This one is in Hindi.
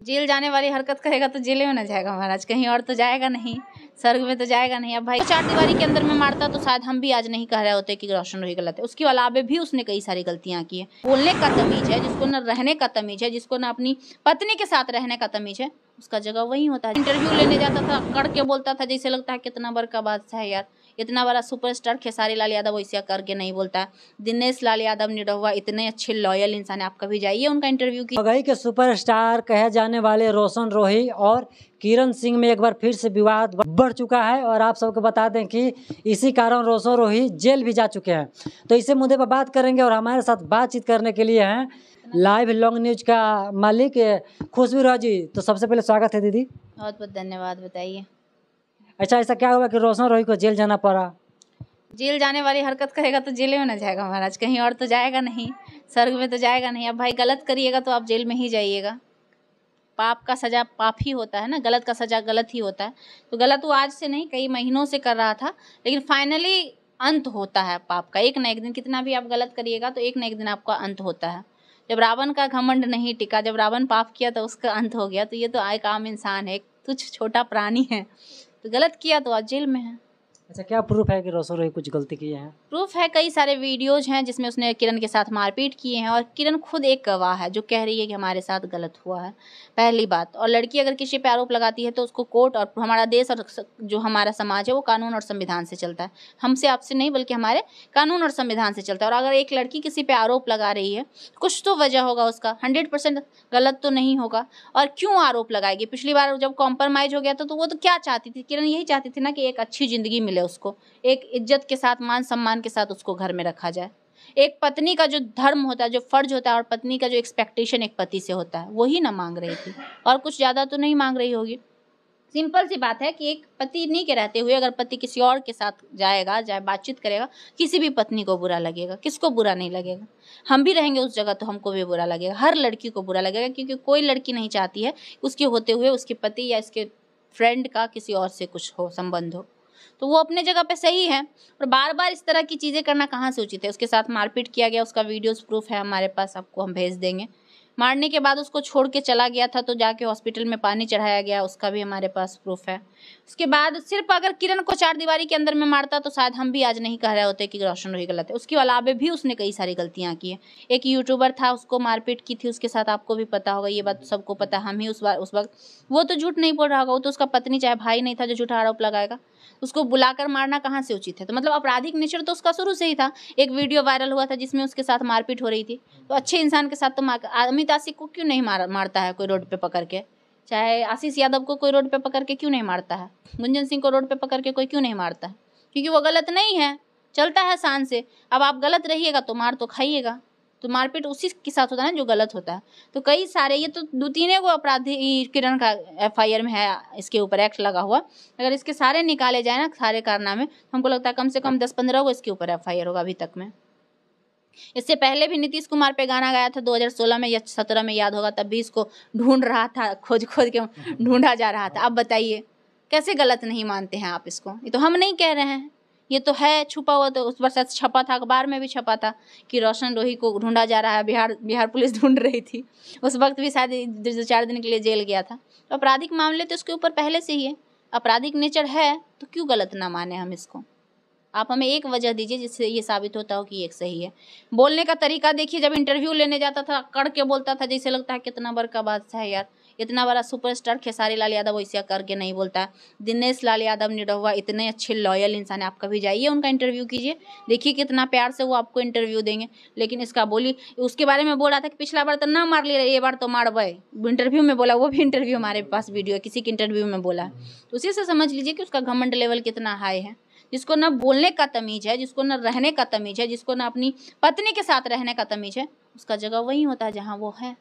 जेल जाने वाली हरकत करेगा तो जेल में ना जाएगा महाराज, कहीं और तो जाएगा नहीं, स्वर्ग में तो जाएगा नहीं। अब भाई चार दीवारी के अंदर में मारता तो शायद हम भी आज नहीं कह रहे होते कि रोशन रोही गलत है। उसके अलावा भी उसने कई सारी गलतियां की है। बोलने का तमीज है, जिसको न रहने का तमीज है, जिसको न अपनी पत्नी के साथ रहने का तमीज है, उसका जगह वही होता है। इंटरव्यू लेने जाता था, कड़ के बोलता था, जैसे लगता है कितना बड़का बादशाह है यार। इतना बड़ा सुपरस्टार खेसारी लाल यादव वैसे करके नहीं बोलता है। दिनेश लाल यादव निरहुआ इतने अच्छे लॉयल इंसान है, आप कभी जाइए उनका इंटरव्यू की। मगही के सुपरस्टार कहे जाने वाले रोशन रोही और किरण सिंह में एक बार फिर से विवाद बढ़ चुका है और आप सबको बता दें कि इसी कारण रोशन रोही जेल भी जा चुके हैं। तो इसी मुद्दे पर बात करेंगे और हमारे साथ बातचीत करने के लिए हैं लाइव लॉन्ग न्यूज का मालिक खुशबू राव जी। तो सबसे पहले स्वागत है दीदी। बहुत बहुत धन्यवाद। बताइए। अच्छा, ऐसा क्या हुआ कि रोशन रोही को जेल जाना पड़ा? जेल जाने वाली हरकत करेगा तो जेल में ना जाएगा महाराज, कहीं और तो जाएगा नहीं, स्वर्ग में तो जाएगा नहीं। अब भाई गलत करिएगा तो आप जेल में ही जाइएगा। पाप का सजा पाप ही होता है ना, गलत का सजा गलत ही होता है। तो गलत वो आज से नहीं कई महीनों से कर रहा था, लेकिन फाइनली अंत होता है पाप का। एक न एक दिन कितना भी आप गलत करिएगा तो एक न एक दिन आपका अंत होता है। जब रावण का घमंड नहीं टिका, जब रावण पाप किया तो उसका अंत हो गया। तो ये तो एक आम इंसान है, एक तुच्छ छोटा प्राणी है, तो गलत किया तो आज जेल में है। अच्छा, क्या प्रूफ है कि रोशन रोही कुछ गलती की है? प्रूफ है, कई सारे वीडियोज हैं जिसमें उसने किरण के साथ मारपीट किए हैं और किरण खुद एक गवाह है जो कह रही है कि हमारे साथ गलत हुआ है। पहली बात। और लड़की अगर किसी पे आरोप लगाती है तो उसको कोर्ट और हमारा देश और जो हमारा समाज है वो कानून और संविधान से चलता है। हमसे आपसे नहीं बल्कि हमारे कानून और संविधान से चलता है। और अगर एक लड़की किसी पे आरोप लगा रही है कुछ तो वजह होगा उसका, 100% गलत तो नहीं होगा। और क्यों आरोप लगाएगी? पिछली बार जब कॉम्प्रोमाइज हो गया था तो वो तो क्या चाहती थी? किरण यही चाहती थी ना कि एक अच्छी जिंदगी मिले उसको, एक इज्जत के साथ मान सम्मान के साथ उसको घर में रखा जाए। एक पत्नी का जो धर्म होता है, जो फर्ज होता है, और पत्नी का जो एक्सपेक्टेशन एक पति से होता है, वही ना मांग रही थी। और कुछ ज्यादा तो नहीं मांग रही होगी। सिंपल सी बात है कि एक पत्नी के रहते हुए अगर पति किसी और के साथ जाएगा, चाहे बातचीत करेगा, किसी भी पत्नी को बुरा लगेगा। किसको बुरा नहीं लगेगा? हम भी रहेंगे उस जगह तो हमको भी बुरा लगेगा, हर लड़की को बुरा लगेगा। क्योंकि कोई लड़की नहीं चाहती है उसके होते हुए उसके पति या इसके फ्रेंड का किसी और से कुछ हो, संबंध हो। तो वो अपने जगह पे सही है। और बार बार इस तरह की चीज़ें करना कहाँ से उचित है? उसके साथ मारपीट किया गया, उसका वीडियोस प्रूफ है हमारे पास, आपको हम भेज देंगे। मारने के बाद उसको छोड़ के चला गया था तो जाके हॉस्पिटल में पानी चढ़ाया गया, उसका भी हमारे पास प्रूफ है। उसके बाद सिर्फ अगर किरण को चार दीवारी के अंदर में मारता तो शायद हम भी आज नहीं कह रहे होते कि रोशन रोही गलत है। उसके अलावा भी उसने कई सारी गलतियां की है। एक यूट्यूबर था, उसको मारपीट की थी उसके साथ, आपको भी पता होगा, ये बात सबको पता। हम ही उस वक्त वो तो झूठ नहीं बोल रहा होगा, वो तो उसका पत्नी चाहे भाई नहीं था जो झूठा आरोप लगाएगा। उसको बुलाकर मारना कहाँ से उचित है? तो मतलब आपराधिक नेचर तो उसका शुरू से ही था। एक वीडियो वायरल हुआ था जिसमें उसके साथ मारपीट हो रही थी, तो अच्छे इंसान के साथ तो अमित आशिक को क्यों नहीं मारता है कोई रोड पे पकड़ के? चाहे आशीष यादव को कोई रोड पे पकड़ के क्यों नहीं मारता है? गुंजन सिंह को रोड पे पकड़ के कोई क्यों नहीं मारता है? क्योंकि वो गलत नहीं है, चलता है शान से। अब आप गलत रहिएगा तो मार तो खाइएगा। तो मारपीट उसी के साथ होता है ना जो गलत होता है। तो कई सारे, ये तो 2-3 को अपराधी किरण का FIR में है, इसके ऊपर एक्ट लगा हुआ। अगर इसके सारे निकाले जाए ना, सारे कारनामे, हमको लगता है कम से कम 10-15 को इसके ऊपर FIR होगा अभी तक में। इससे पहले भी नीतीश कुमार पे गाना गाया था 2016 में या 17 में, याद होगा, तब भी इसको ढूंढ रहा था, खोज खोज के ढूंढा जा रहा था। अब बताइए कैसे गलत नहीं मानते हैं आप इसको? ये तो हम नहीं कह रहे हैं, ये तो है छुपा हुआ। तो उस पर सच छपा था, अखबार में भी छपा था कि रोशन रोही को ढूंढा जा रहा है, बिहार पुलिस ढूंढ रही थी। उस वक्त भी शायद 2-4 दिन के लिए जेल गया था। तो आपराधिक मामले तो इसके ऊपर पहले से ही है, आपराधिक नेचर है, तो क्यों गलत ना माने हम इसको? आप हमें एक वजह दीजिए जिससे ये साबित होता हो कि एक सही है। बोलने का तरीका देखिए, जब इंटरव्यू लेने जाता था कड़ के बोलता था, जैसे लगता है कितना बड़का बादशाह है यार। इतना बड़ा सुपरस्टार खेसारी लाल यादव वैसे करके नहीं बोलता है। दिनेश लाल यादव निरहुआ इतने अच्छे लॉयल इंसान है, आप कभी जाइए उनका इंटरव्यू कीजिए, देखिए कितना प्यार से वो आपको इंटरव्यू देंगे। लेकिन इसका बोली उसके बारे में बोल रहा था कि पिछला बार तो ना मार ले रहे, ये बार तो मारबे, इंटरव्यू में बोला। वो भी इंटरव्यू हमारे पास वीडियो है, किसी के इंटरव्यू में बोला है। तो उसी से समझ लीजिए कि उसका घमंड लेवल कितना हाई है। जिसको ना बोलने का तमीज है, जिसको ना रहने का तमीज है, जिसको ना अपनी पत्नी के साथ रहने का तमीज है, उसका जगह वही होता है जहाँ वो है।